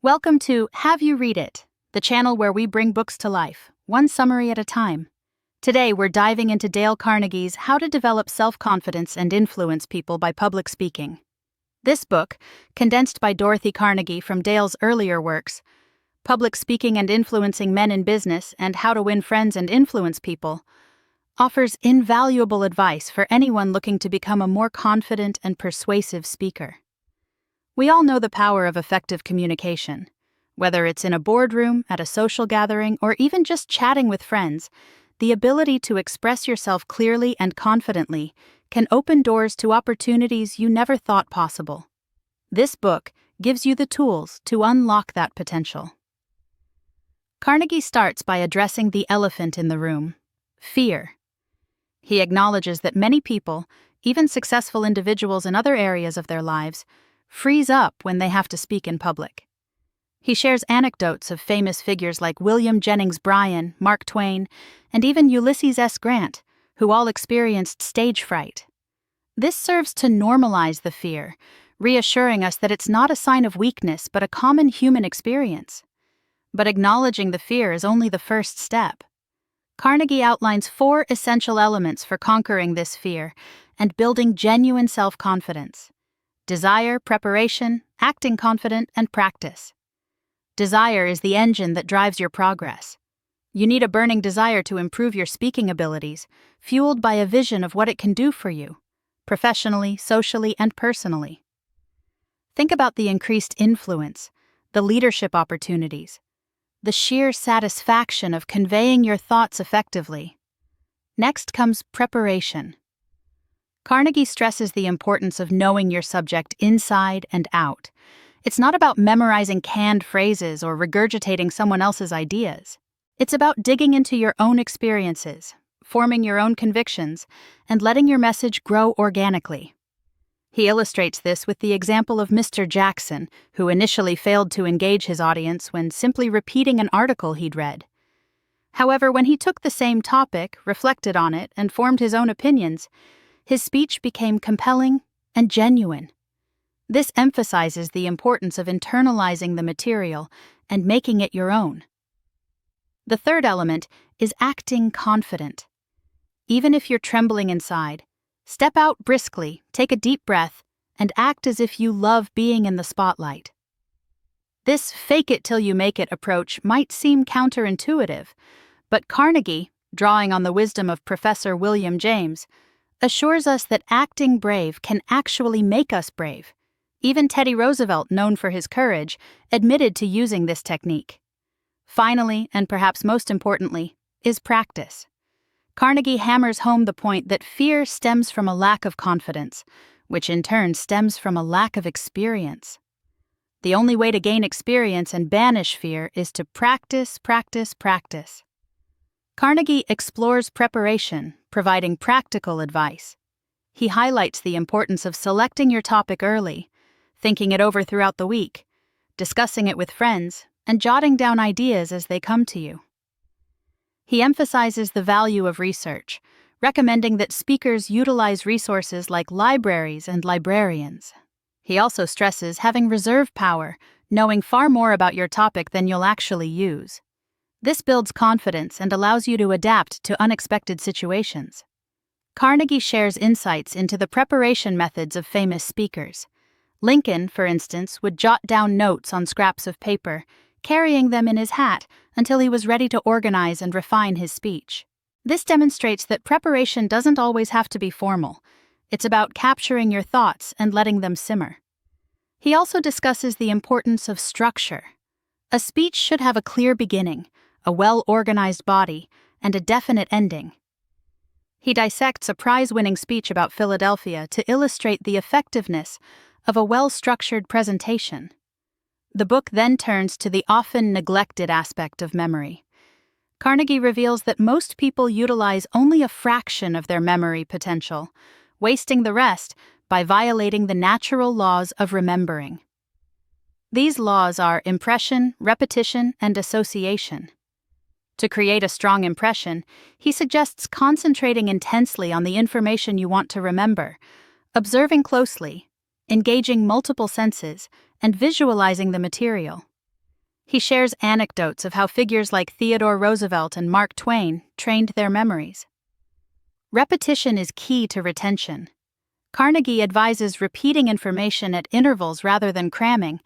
Welcome to Have You Read It, the channel where we bring books to life, one summary at a time. Today we're diving into Dale Carnegie's How to Develop Self-Confidence and Influence People by Public Speaking. This book, condensed by Dorothy Carnegie from Dale's earlier works, Public Speaking and Influencing Men in Business and How to Win Friends and Influence People, offers invaluable advice for anyone looking to become a more confident and persuasive speaker. We all know the power of effective communication. Whether it's in a boardroom, at a social gathering, or even just chatting with friends, the ability to express yourself clearly and confidently can open doors to opportunities you never thought possible. This book gives you the tools to unlock that potential. Carnegie starts by addressing the elephant in the room: fear. He acknowledges that many people, even successful individuals in other areas of their lives, freeze up when they have to speak in public. He shares anecdotes of famous figures like William Jennings Bryan, Mark Twain, and even Ulysses S. Grant, who all experienced stage fright. This serves to normalize the fear, reassuring us that it's not a sign of weakness but a common human experience. But acknowledging the fear is only the first step. Carnegie outlines 4 essential elements for conquering this fear and building genuine self-confidence: desire, preparation, acting confident, and practice. Desire is the engine that drives your progress. You need a burning desire to improve your speaking abilities, fueled by a vision of what it can do for you, professionally, socially, and personally. Think about the increased influence, the leadership opportunities, the sheer satisfaction of conveying your thoughts effectively. Next comes preparation. Carnegie stresses the importance of knowing your subject inside and out. It's not about memorizing canned phrases or regurgitating someone else's ideas. It's about digging into your own experiences, forming your own convictions, and letting your message grow organically. He illustrates this with the example of Mr. Jackson, who initially failed to engage his audience when simply repeating an article he'd read. However, when he took the same topic, reflected on it, and formed his own opinions, his speech became compelling and genuine. This emphasizes the importance of internalizing the material and making it your own. The third element is acting confident. Even if you're trembling inside, step out briskly, take a deep breath, and act as if you love being in the spotlight. This fake-it-till-you-make-it approach might seem counterintuitive, but Carnegie, drawing on the wisdom of Professor William James, assures us that acting brave can actually make us brave. Even Teddy Roosevelt, known for his courage, admitted to using this technique. Finally, and perhaps most importantly, is practice. Carnegie hammers home the point that fear stems from a lack of confidence, which in turn stems from a lack of experience. The only way to gain experience and banish fear is to practice, practice, practice. Carnegie explores preparation, providing practical advice. He highlights the importance of selecting your topic early, thinking it over throughout the week, discussing it with friends, and jotting down ideas as they come to you. He emphasizes the value of research, recommending that speakers utilize resources like libraries and librarians. He also stresses having reserve power, knowing far more about your topic than you'll actually use. This builds confidence and allows you to adapt to unexpected situations. Carnegie shares insights into the preparation methods of famous speakers. Lincoln, for instance, would jot down notes on scraps of paper, carrying them in his hat until he was ready to organize and refine his speech. This demonstrates that preparation doesn't always have to be formal. It's about capturing your thoughts and letting them simmer. He also discusses the importance of structure. A speech should have a clear beginning, a well-organized body, and a definite ending. He dissects a prize-winning speech about Philadelphia to illustrate the effectiveness of a well-structured presentation. The book then turns to the often neglected aspect of memory. Carnegie reveals that most people utilize only a fraction of their memory potential, wasting the rest by violating the natural laws of remembering. These laws are impression, repetition, and association. To create a strong impression, he suggests concentrating intensely on the information you want to remember, observing closely, engaging multiple senses, and visualizing the material. He shares anecdotes of how figures like Theodore Roosevelt and Mark Twain trained their memories. Repetition is key to retention. Carnegie advises repeating information at intervals rather than cramming,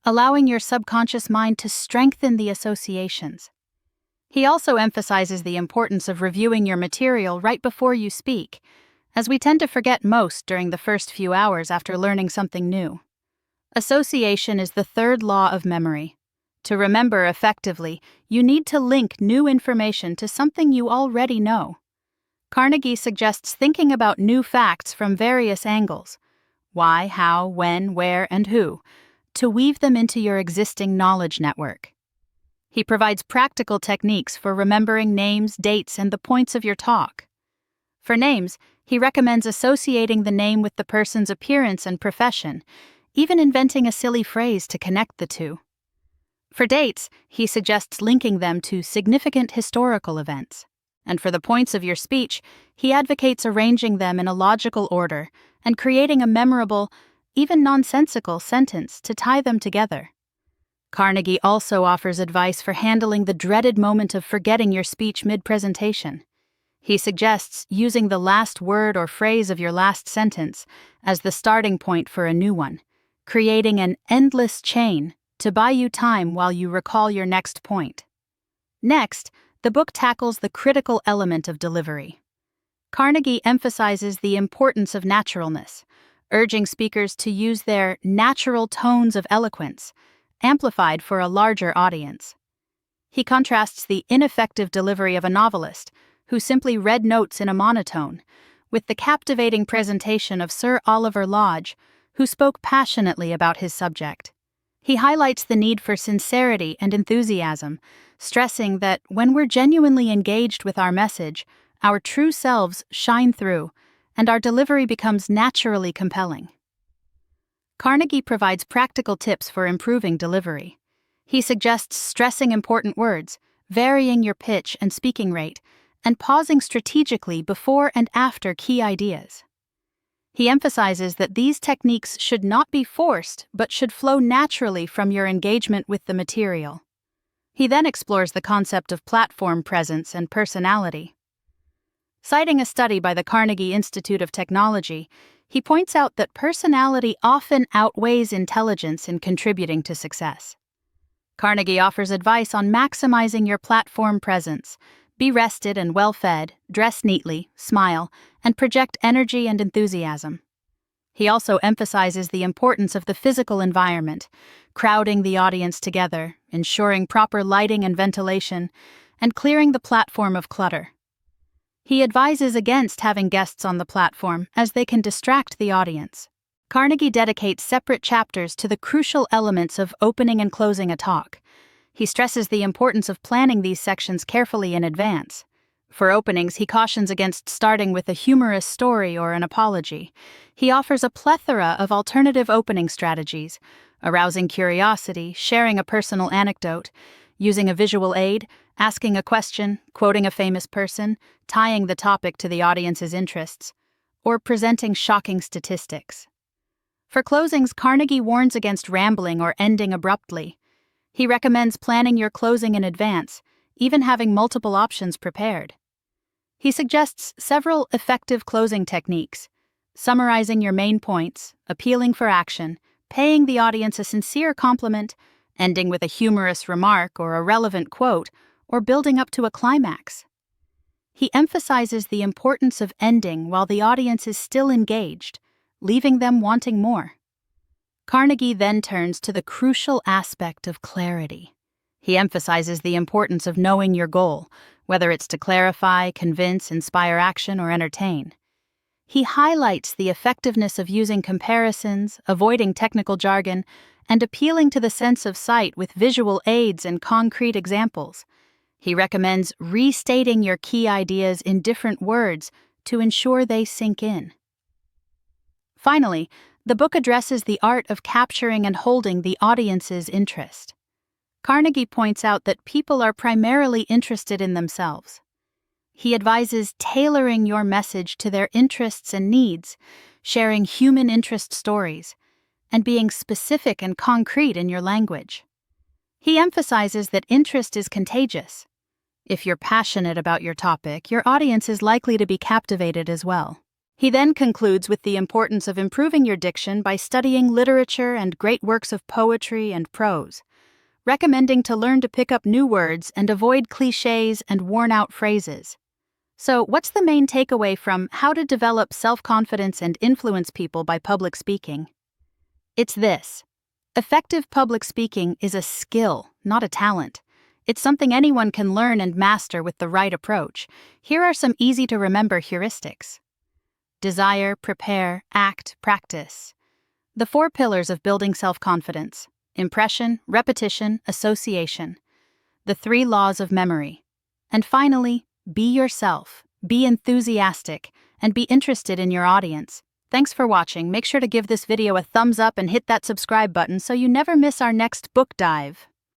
allowing your subconscious mind to strengthen the associations. He also emphasizes the importance of reviewing your material right before you speak, as we tend to forget most during the first few hours after learning something new. Association is the third law of memory. To remember effectively, you need to link new information to something you already know. Carnegie suggests thinking about new facts from various angles: why, how, when, where, and who, to weave them into your existing knowledge network. He provides practical techniques for remembering names, dates, and the points of your talk. For names, he recommends associating the name with the person's appearance and profession, even inventing a silly phrase to connect the two. For dates, he suggests linking them to significant historical events. And for the points of your speech, he advocates arranging them in a logical order and creating a memorable, even nonsensical sentence to tie them together. Carnegie also offers advice for handling the dreaded moment of forgetting your speech mid-presentation. He suggests using the last word or phrase of your last sentence as the starting point for a new one, creating an endless chain to buy you time while you recall your next point. Next, the book tackles the critical element of delivery. Carnegie emphasizes the importance of naturalness, urging speakers to use their natural tones of eloquence, amplified for a larger audience. He contrasts the ineffective delivery of a novelist, who simply read notes in a monotone, with the captivating presentation of Sir Oliver Lodge, who spoke passionately about his subject. He highlights the need for sincerity and enthusiasm, stressing that when we're genuinely engaged with our message, our true selves shine through, and our delivery becomes naturally compelling. Carnegie provides practical tips for improving delivery. He suggests stressing important words, varying your pitch and speaking rate, and pausing strategically before and after key ideas. He emphasizes that these techniques should not be forced but should flow naturally from your engagement with the material. He then explores the concept of platform presence and personality. Citing a study by the Carnegie Institute of Technology, he points out that personality often outweighs intelligence in contributing to success. Carnegie offers advice on maximizing your platform presence. Be rested and well-fed, dress neatly, smile, and project energy and enthusiasm. He also emphasizes the importance of the physical environment, crowding the audience together, ensuring proper lighting and ventilation, and clearing the platform of clutter. He advises against having guests on the platform, as they can distract the audience. Carnegie dedicates separate chapters to the crucial elements of opening and closing a talk. He stresses the importance of planning these sections carefully in advance. For openings, he cautions against starting with a humorous story or an apology. He offers a plethora of alternative opening strategies: arousing curiosity, sharing a personal anecdote, using a visual aid, asking a question, quoting a famous person, tying the topic to the audience's interests, or presenting shocking statistics. For closings, Carnegie warns against rambling or ending abruptly. He recommends planning your closing in advance, even having multiple options prepared. He suggests several effective closing techniques: summarizing your main points, appealing for action, paying the audience a sincere compliment, ending with a humorous remark or a relevant quote, or building up to a climax. He emphasizes the importance of ending while the audience is still engaged, leaving them wanting more. Carnegie then turns to the crucial aspect of clarity. He emphasizes the importance of knowing your goal, whether it's to clarify, convince, inspire action, or entertain. He highlights the effectiveness of using comparisons, avoiding technical jargon, and appealing to the sense of sight with visual aids and concrete examples. He recommends restating your key ideas in different words to ensure they sink in. Finally, the book addresses the art of capturing and holding the audience's interest. Carnegie points out that people are primarily interested in themselves. He advises tailoring your message to their interests and needs, sharing human interest stories, and being specific and concrete in your language. He emphasizes that interest is contagious. If you're passionate about your topic, your audience is likely to be captivated as well. He then concludes with the importance of improving your diction by studying literature and great works of poetry and prose, recommending to learn to pick up new words and avoid cliches and worn-out phrases. So, what's the main takeaway from How to Develop Self-Confidence and Influence People by Public Speaking? It's this. Effective public speaking is a skill, not a talent. It's something anyone can learn and master with the right approach. Here are some easy-to-remember heuristics. Desire, prepare, act, practice. The 4 pillars of building self-confidence: impression, repetition, association. The 3 laws of memory. And finally, be yourself, be enthusiastic, and be interested in your audience. Thanks for watching. Make sure to give this video a thumbs up and hit that subscribe button so you never miss our next book dive.